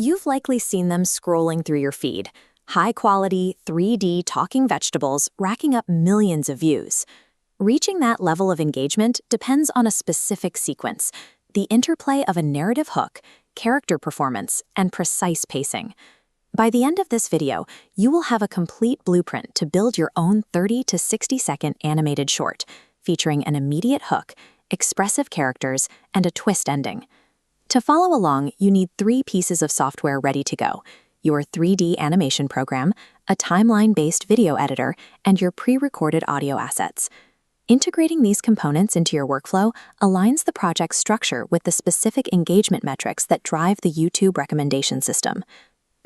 You've likely seen them scrolling through your feed. High-quality, 3D talking vegetables racking up millions of views. Reaching that level of engagement depends on a specific sequence, the interplay of a narrative hook, character performance, and precise pacing. By the end of this video, you will have a complete blueprint to build your own 30 to 60-second animated short, featuring an immediate hook, expressive characters, and a twist ending. To follow along, you need 3 pieces of software ready to go: your 3D animation program, a timeline-based video editor, and your pre-recorded audio assets. Integrating these components into your workflow aligns the project's structure with the specific engagement metrics that drive the YouTube recommendation system.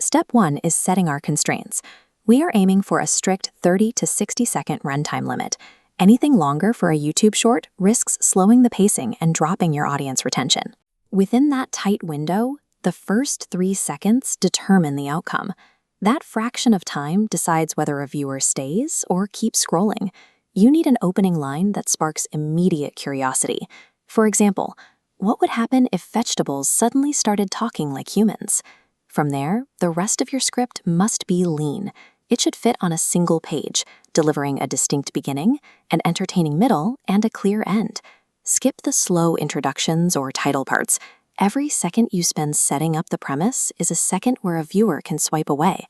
Step 1 is setting our constraints. We are aiming for a strict 30 to 60-second runtime limit. Anything longer for a YouTube short risks slowing the pacing and dropping your audience retention. Within that tight window, the first 3 seconds determine the outcome. That fraction of time decides whether a viewer stays or keeps scrolling. You need an opening line that sparks immediate curiosity. For example, what would happen if vegetables suddenly started talking like humans? From there, the rest of your script must be lean. It should fit on a single page, delivering a distinct beginning, an entertaining middle, and a clear end. Skip the slow introductions or title parts. Every second you spend setting up the premise is a second where a viewer can swipe away.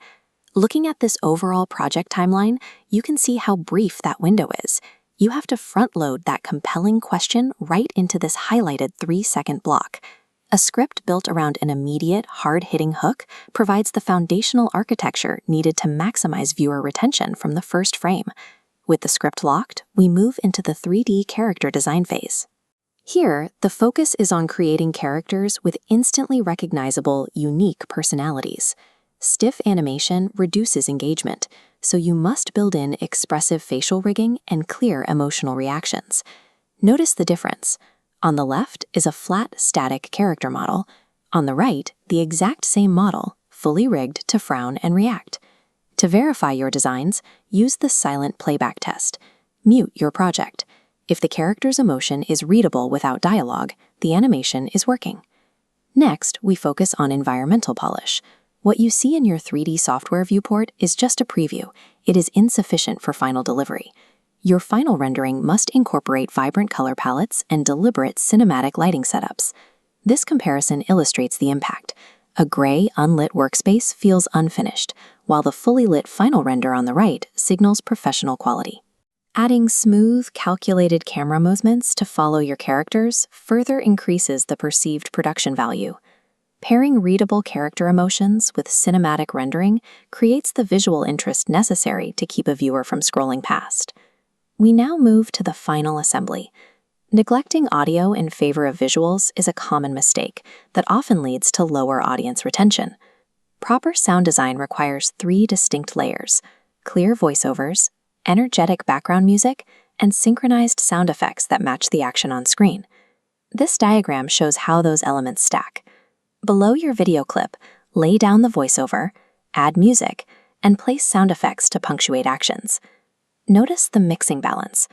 Looking at this overall project timeline, you can see how brief that window is. You have to front-load that compelling question right into this highlighted 3-second block. A script built around an immediate, hard-hitting hook provides the foundational architecture needed to maximize viewer retention from the first frame. With the script locked, we move into the 3D character design phase. Here, the focus is on creating characters with instantly recognizable, unique personalities. Stiff animation reduces engagement, so you must build in expressive facial rigging and clear emotional reactions. Notice the difference. On the left is a flat, static character model. On the right, the exact same model, fully rigged to frown and react. To verify your designs, use the silent playback test. Mute your project. If the character's emotion is readable without dialogue, the animation is working. Next, we focus on environmental polish. What you see in your 3D software viewport is just a preview. It is insufficient for final delivery. Your final rendering must incorporate vibrant color palettes and deliberate cinematic lighting setups. This comparison illustrates the impact. A gray, unlit workspace feels unfinished, while the fully lit final render on the right signals professional quality. Adding smooth, calculated camera movements to follow your characters further increases the perceived production value. Pairing readable character emotions with cinematic rendering creates the visual interest necessary to keep a viewer from scrolling past. We now move to the final assembly. Neglecting audio in favor of visuals is a common mistake that often leads to lower audience retention. Proper sound design requires 3 distinct layers: clear voiceovers, energetic background music, and synchronized sound effects that match the action on screen. This diagram shows how those elements stack. Below your video clip, lay down the voiceover, add music, and place sound effects to punctuate actions. Notice the mixing balance.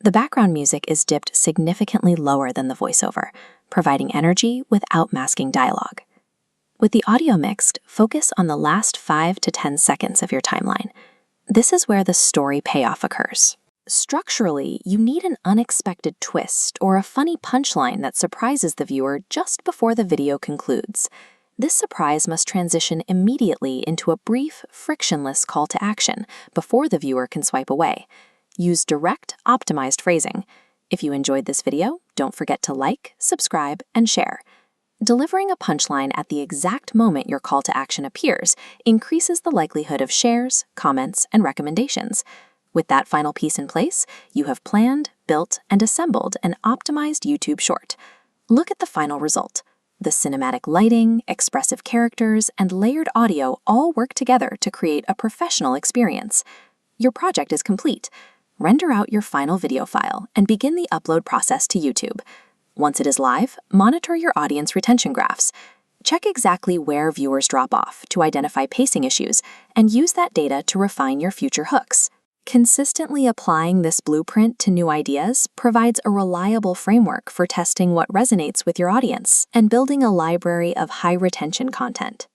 The background music is dipped significantly lower than the voiceover, providing energy without masking dialogue. With the audio mixed, focus on the last 5 to 10 seconds of your timeline. This is where the story payoff occurs. Structurally, you need an unexpected twist or a funny punchline that surprises the viewer just before the video concludes. This surprise must transition immediately into a brief, frictionless call to action before the viewer can swipe away. Use direct, optimized phrasing. If you enjoyed this video, don't forget to like, subscribe, and share. Delivering a punchline at the exact moment your call to action appears increases the likelihood of shares, comments, and recommendations. With that final piece in place, you have planned, built, and assembled an optimized YouTube short. Look at the final result. The cinematic lighting, expressive characters, and layered audio all work together to create a professional experience. Your project is complete. Render out your final video file and begin the upload process to YouTube. Once it is live, monitor your audience retention graphs. Check exactly where viewers drop off to identify pacing issues and use that data to refine your future hooks. Consistently applying this blueprint to new ideas provides a reliable framework for testing what resonates with your audience and building a library of high-retention content.